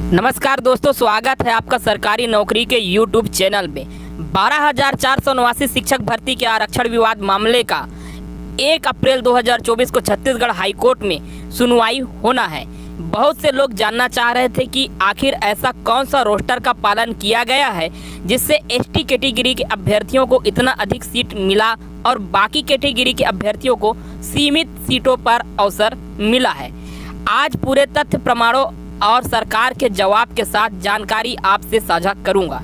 नमस्कार दोस्तों, स्वागत है आपका सरकारी नौकरी के YouTube चैनल में। 12,489 शिक्षक भर्ती के आरक्षण विवाद मामले का 1 अप्रैल 2024 को छत्तीसगढ़ हाईकोर्ट में सुनवाई होना है। बहुत से लोग जानना चाह रहे थे कि आखिर ऐसा कौन सा रोस्टर का पालन किया गया है जिससे एसटी कैटेगरी के अभ्यर्थियों को इतना अधिक सीट मिला और बाकी कैटेगरी के अभ्यर्थियों को सीमित सीटों पर अवसर मिला है। आज पूरे तथ्य प्रमाणों और सरकार के जवाब के साथ जानकारी आपसे साझा करूंगा।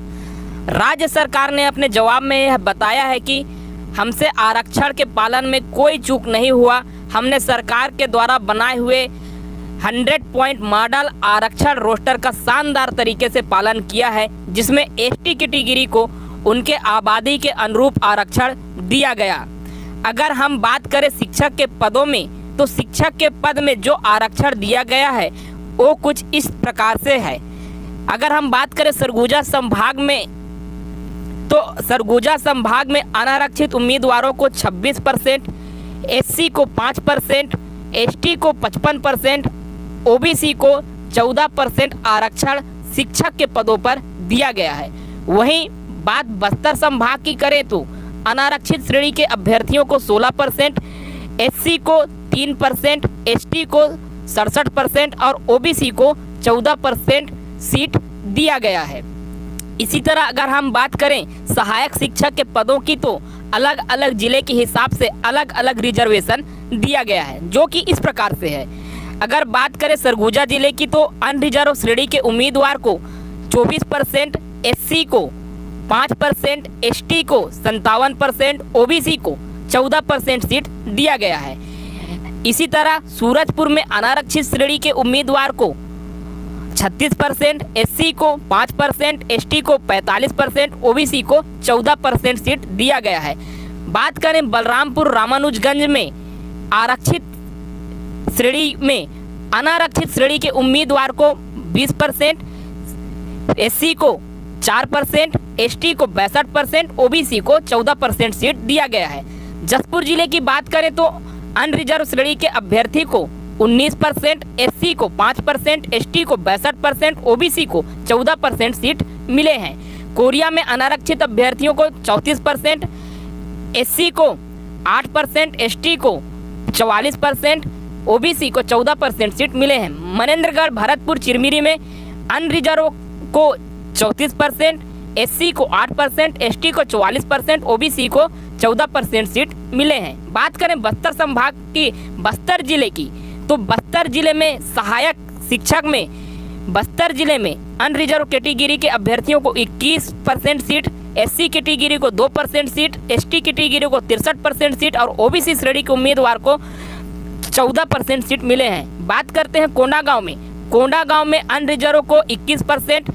राज्य सरकार ने अपने जवाब में यह बताया है कि हमसे आरक्षण के पालन में कोई चूक नहीं हुआ। हमने सरकार के द्वारा बनाए हुए 100 पॉइंट मॉडल आरक्षण रोस्टर का शानदार तरीके से पालन किया है, जिसमें एसटी कैटेगरी को उनके आबादी के अनुरूप आरक्षण दिया गया। अगर हम बात करें शिक्षक के पदों में, तो शिक्षक के पद में जो आरक्षण दिया गया है वो कुछ इस प्रकार से है। अगर हम बात करें सरगुजा संभाग में, तो सरगुजा संभाग में अनारक्षित उम्मीदवारों को 26%, एससी को 5%, एसटी को 55%, ओबीसी को 14% आरक्षण शिक्षक के पदों पर दिया गया है। वहीं बात बस्तर संभाग की करें तो अनारक्षित श्रेणी के अभ्यर्थियों को 16%, एससी को 3%, एसटी को 67% और ओबीसी को 14% सीट दिया गया है। इसी तरह अगर हम बात करें सहायक शिक्षक के पदों की, तो अलग अलग जिले के हिसाब से अलग अलग रिजर्वेशन दिया गया है, जो कि इस प्रकार से है। अगर बात करें सरगुजा जिले की, तो अनरिजर्व श्रेणी के उम्मीदवार को 24%, एससी को 5%, एसटी को 57%, ओबीसी को 14% सीट दिया गया है। इसी तरह सूरजपुर में अनारक्षित श्रेणी के उम्मीदवार को 36%, एससी को 5%, एसटी को 45%, ओबीसी को 14% सीट दिया गया है। बात करें बलरामपुर रामानुजगंज में आरक्षित श्रेणी में अनारक्षित श्रेणी के उम्मीदवार को 20%, एससी को 4%, एसटी को 62%, ओबीसी को 14% सीट दिया गया है। जशपुर जिले की बात करें तो अनरिजर्व श्रेणी के अभ्यर्थी को 19%, एससी को 5%, एसटी को 62%, ओबीसी को 14% सीट मिले हैं। कोरिया में अनारक्षित अभ्यर्थियों को 34%, एससी को 8%, एसटी को 44%, ओबीसी को 14% सीट मिले हैं। मनेंद्रगढ़ भरतपुर चिरमिरी में अनरिजर्व को 34%, एससी को 8%, एसटी को 44%, ओबीसी को 14% सीट मिले हैं। बात करें बस्तर संभाग की, बस्तर जिले की, तो बस्तर जिले में सहायक शिक्षक में बस्तर जिले में अनरिजर्व कैटेगरी के अभ्यर्थियों को 21% सीट, एससी कैटेगरी को 2% सीट, एसटी कैटेगरी को 63% सीट और ओबीसी श्रेणी के उम्मीदवार को 14% सीट मिले हैं। बात करते हैं कोंडागांव में। कोंडागांव में अनरिजर्व को 21%,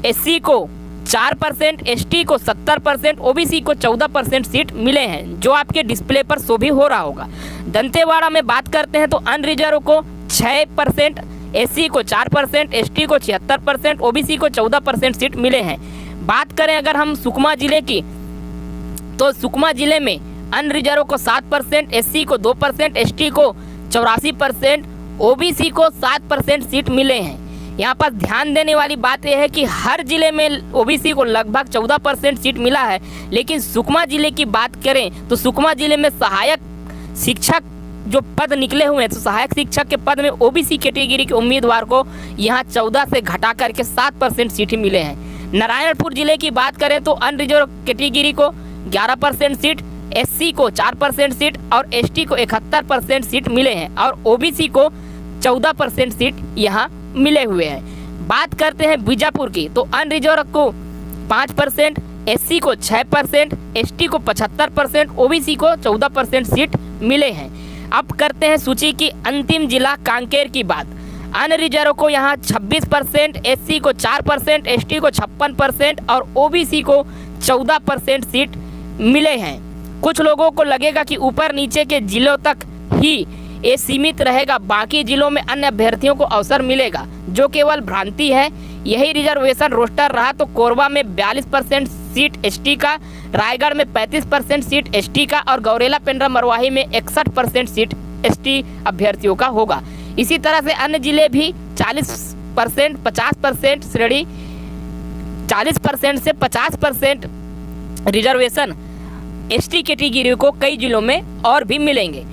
एससी को 4%, एसटी को 70%, ओबीसी को 14% सीट मिले हैं, जो आपके डिस्प्ले पर शो भी हो रहा होगा। दंतेवाड़ा में बात करते हैं तो अनरिजर्व को 6%, एससी को 4%, एसटी को 76%, ओबीसी को 14% सीट मिले हैं। बात करें अगर हम सुकमा जिले की, तो सुकमा जिले में अनरिजर्व को 7%, एससी को 2%, एसटी को 84%, ओबीसी को 7% सीट मिले हैं। यहाँ पर ध्यान देने वाली बात यह है कि हर जिले में ओबीसी को लगभग 14% सीट मिला है, लेकिन सुकमा जिले की बात करें तो सुकमा जिले में सहायक शिक्षक जो पद निकले हुए हैं, तो सहायक शिक्षक के पद में ओबीसी कैटेगरी के उम्मीदवार को यहाँ 14 से घटा करके 7% सीट ही मिले हैं। नारायणपुर जिले की बात करें तो अनरिजर्व कैटेगरी को 11% सीट, एससी को 4% सीट और एसटी को 71% सीट मिले हैं और ओबीसी को 14% सीट यहाँ मिले हुए हैं। बात करते हैं बीजापुर की, तो अनरिजर्व को 5%, एससी को 6%, एसटी को 75%, ओबीसी को 14% सीट मिले हैं। अब करते हैं सूची की अंतिम जिला कांकेर की बात। अनरिजर्व को यहाँ 26%, एससी को 4%, एसटी को 56% और ओबीसी को 14% सीट मिले हैं। कुछ लोगों को लगेगा कि ऊपर नीचे के जिलों तक ही ये सीमित रहेगा, बाकी जिलों में अन्य अभ्यर्थियों को अवसर मिलेगा, जो केवल भ्रांति है। यही रिजर्वेशन रोस्टर रहा तो कोरबा में 42% सीट एसटी का, रायगढ़ में 35% सीट एसटी का और गौरेला पेंड्रा मरवाही में 61% सीट एसटी अभ्यर्थियों का होगा। इसी तरह से अन्य जिले भी 40%, 50% श्रेणी, 40% से 50% रिजर्वेशन एसटी कैटेगरी को कई जिलों में और भी मिलेंगे।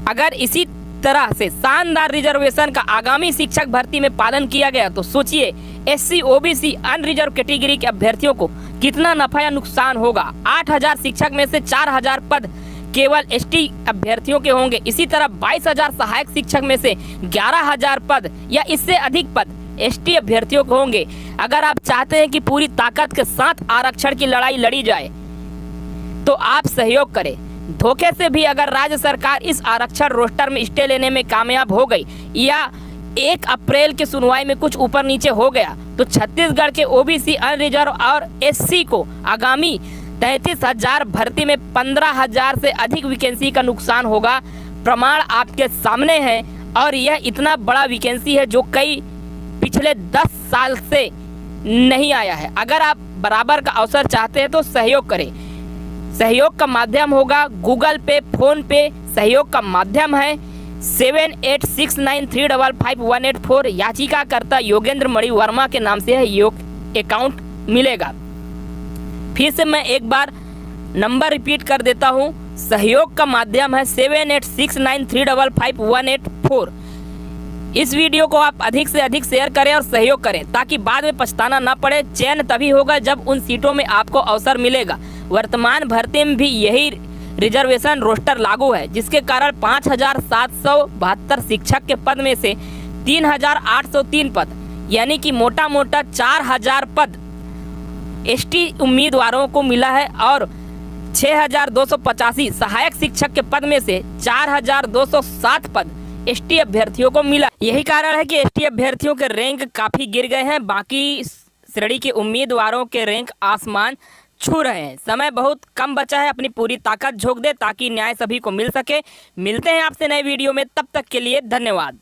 अगर इसी तरह से शानदार रिजर्वेशन का आगामी शिक्षक भर्ती में पालन किया गया तो सोचिए एससी, ओबीसी, अनरिजर्व कैटेगरी के अभ्यर्थियों को कितना नफा या नुकसान होगा। 8000 शिक्षक में से 4000 पद केवल एसटी अभ्यर्थियों के होंगे। इसी तरह 22000 सहायक शिक्षक में से 11000 पद या इससे अधिक पद एसटी अभ्यर्थियों को होंगे। अगर आप चाहते हैं कि पूरी ताकत के साथ आरक्षण की लड़ाई लड़ी जाए तो आप सहयोग करें। धोखे से भी अगर राज्य सरकार इस आरक्षण रोस्टर में स्टे लेने में कामयाब हो गई या 1 अप्रैल की सुनवाई में कुछ ऊपर नीचे हो गया तो छत्तीसगढ़ के ओबीसी, अनरिजर्व और एससी को आगामी 33,000 भर्ती में 15,000 से अधिक वैकेंसी का नुकसान होगा। प्रमाण आपके सामने है और यह इतना बड़ा वैकेंसी है जो कई पिछले 10 साल से नहीं आया है। अगर आप बराबर का अवसर चाहते हैं तो सहयोग करें। सहयोग का माध्यम होगा गूगल पे, फोन पे। सहयोग का माध्यम है 7869355184। याचिकाकर्ता योगेंद्र मणि वर्मा के नाम से योग अकाउंट मिलेगा। फिर से मैं एक बार नंबर रिपीट कर देता हूं। सहयोग का माध्यम है 7869355184। इस वीडियो को आप अधिक से अधिक शेयर करें और सहयोग करें ताकि बाद में पछताना ना पड़े। चयन तभी होगा जब उन सीटों में आपको अवसर मिलेगा। वर्तमान भर्ती में भी यही रिजर्वेशन रोस्टर लागू है, जिसके कारण 5772 शिक्षक के पद में से 3803 पद यानी कि मोटा मोटा 4000 पद एसटी उम्मीदवारों को मिला है और 6285 सहायक शिक्षक के पद में से 4207 पद एसटी अभ्यर्थियों को मिला। यही कारण है कि एसटी अभ्यर्थियों के रैंक काफ़ी गिर गए हैं। बाकी श्रेणी के उम्मीदवारों के रैंक आसमान छू रहे हैं। समय बहुत कम बचा है, अपनी पूरी ताकत झोंक दे ताकि न्याय सभी को मिल सके। मिलते हैं आपसे नए वीडियो में, तब तक के लिए धन्यवाद।